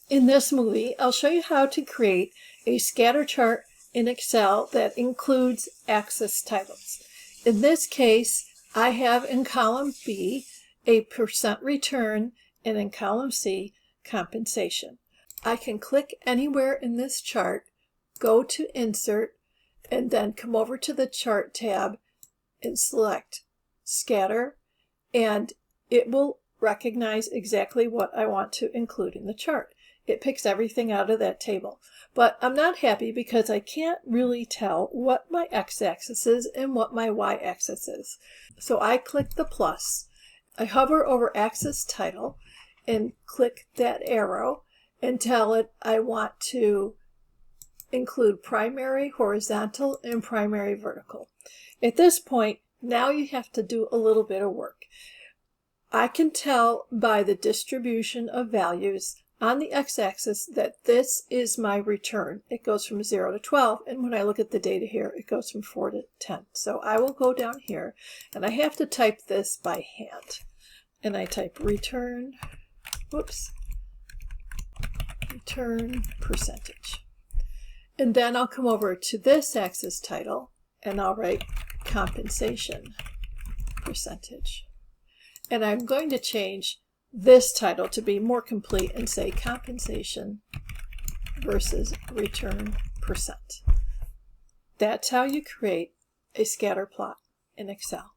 In this movie, I'll show you how to create a scatter chart in Excel that includes axis titles. In this case, I have in column B a percent return and in column C compensation. I can click anywhere in this chart, go to Insert, and then come over to the Chart tab and select Scatter, and it will recognize exactly what I want to include in the chart. It picks everything out of that table. But I'm not happy because I can't really tell what my x-axis is and what my y-axis is. So I click the plus. I hover over axis title and click that arrow and tell it I want to include primary horizontal and primary vertical. At this point, now you have to do a little bit of work. I can tell by the distribution of values on the x-axis that this is my return. It goes from 0 to 12, and when I look at the data here, it goes from 4 to 10. So I will go down here, and I have to type this by hand. And I type return percentage. And then I'll come over to this axis title, and I'll write compensation percentage. And I'm going to change this title to be more complete and say compensation versus return percent. That's how you create a scatter plot in Excel.